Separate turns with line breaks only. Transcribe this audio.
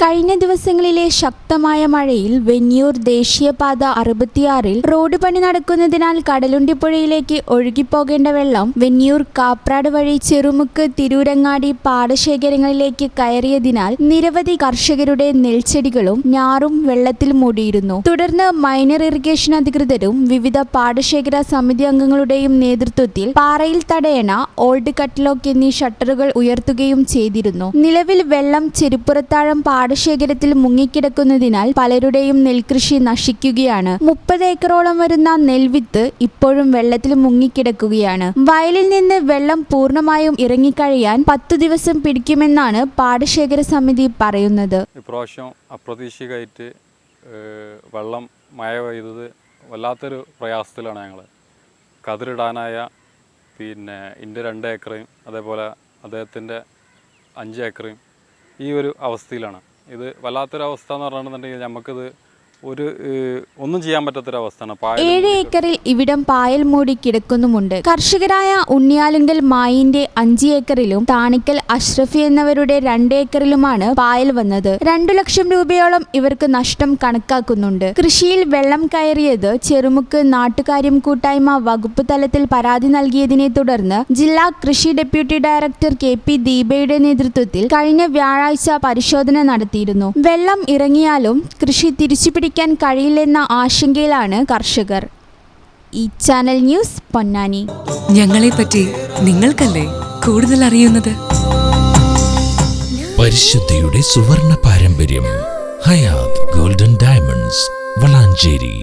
കഴിഞ്ഞ ദിവസങ്ങളിലെ ശക്തമായ മഴയിൽ വെന്നിയൂർ ദേശീയപാത 66-ൽ റോഡ് പണി നടക്കുന്നതിനാൽ കടലുണ്ടിപ്പുഴയിലേക്ക് ഒഴുകിപ്പോകേണ്ട വെള്ളം വെന്നിയൂർ കാപ്രാട് വഴി ചെറുമുക്ക് തിരൂരങ്ങാടി പാടശേഖരങ്ങളിലേക്ക് കയറിയതിനാൽ നിരവധി കർഷകരുടെ നെൽച്ചെടികളും ഞാറും വെള്ളത്തിൽ മൂടിയിരുന്നു. തുടർന്ന് മൈനർ ഇറിഗേഷൻ അധികൃതരും വിവിധ പാടശേഖര സമിതി അംഗങ്ങളുടെയും നേതൃത്വത്തിൽ പാറയിൽ തടയണ, ഓൾഡ് കട്ട്ലോക്ക് എന്നീ ഷട്ടറുകൾ ഉയർത്തുകയും ചെയ്തിരുന്നു. നിലവിൽ വെള്ളം ചെരുപ്പുറത്താഴം പാടശേഖരത്തിൽ മുങ്ങിക്കിടക്കുന്നതിനാൽ പലരുടെയും നെൽകൃഷി നശിക്കുകയാണ്. 30 ഏക്കറോളം വരുന്ന നെൽവിത്ത് ഇപ്പോഴും വെള്ളത്തിൽ മുങ്ങിക്കിടക്കുകയാണ്. വയലിൽ നിന്ന് വെള്ളം പൂർണ്ണമായും ഇറങ്ങിക്കഴിയാൻ 10 ദിവസം പിടിക്കുമെന്നാണ് പാടശേഖര സമിതി പറയുന്നത്.
ഇപ്രാവശ്യം അപ്രതീക്ഷിതമായിട്ട് വെള്ളം മഴ പെയ്തത് വല്ലാത്തൊരു പ്രയാസത്തിലാണ് ഞങ്ങൾ. കതിരിടാനായ എൻ്റെ 2 ഏക്കറയും അതേപോലെ അദ്ദേഹത്തിൻ്റെ 5 ഏക്കറയും ഈ ഒരു അവസ്ഥയിലാണ്. ഇത് വല്ലാത്തൊരവസ്ഥ എന്ന് പറഞ്ഞിട്ടുണ്ടെങ്കിൽ നമുക്കിത് ഒന്നും ചെയ്യാൻ പറ്റാത്തൊരവസ്ഥയാണ്.
7 ഏക്കറിൽ ഇവിടം പായൽ മൂടി കിടക്കുന്നുമുണ്ട്. കർഷകരായ ഉണ്ണിയാലുങ്കൽ മായിന്റെ 5 ഏക്കറിലും താണിക്കൽ അഷ്റഫി എന്നവരുടെ 2 ഏക്കറിലുമാണ് പായൽ വന്നത്. 2 ലക്ഷം രൂപയോളം ഇവർക്ക് നഷ്ടം കണക്കാക്കുന്നുണ്ട്. കൃഷിയിൽ വെള്ളം കയറിയത് ചെറുമുക്ക് നാട്ടുകാര്യം കൂട്ടായ്മ വകുപ്പ് തലത്തിൽ പരാതി നൽകിയതിനെ തുടർന്ന് ജില്ലാ കൃഷി ഡെപ്യൂട്ടി ഡയറക്ടർ KP ദീപയുടെ നേതൃത്വത്തിൽ കഴിഞ്ഞ വ്യാഴാഴ്ച പരിശോധന നടത്തിയിരുന്നു. വെള്ളം ഇറങ്ങിയാലും കൃഷി തിരിച്ചുപിടിക്കാൻ കഴിയില്ലെന്ന ആശങ്കയിലാണ് കർഷകർ. ഈ ചാനൽ ന്യൂസ് പൊന്നാനി.
ഞങ്ങളെ പറ്റി നിങ്ങൾക്കല്ലേ കൂടുതൽ അറിയുന്നത്?
പരിശുദ്ധിയുടെ സുവർണ പാരമ്പര്യം. Hayath golden diamonds, Valanchery.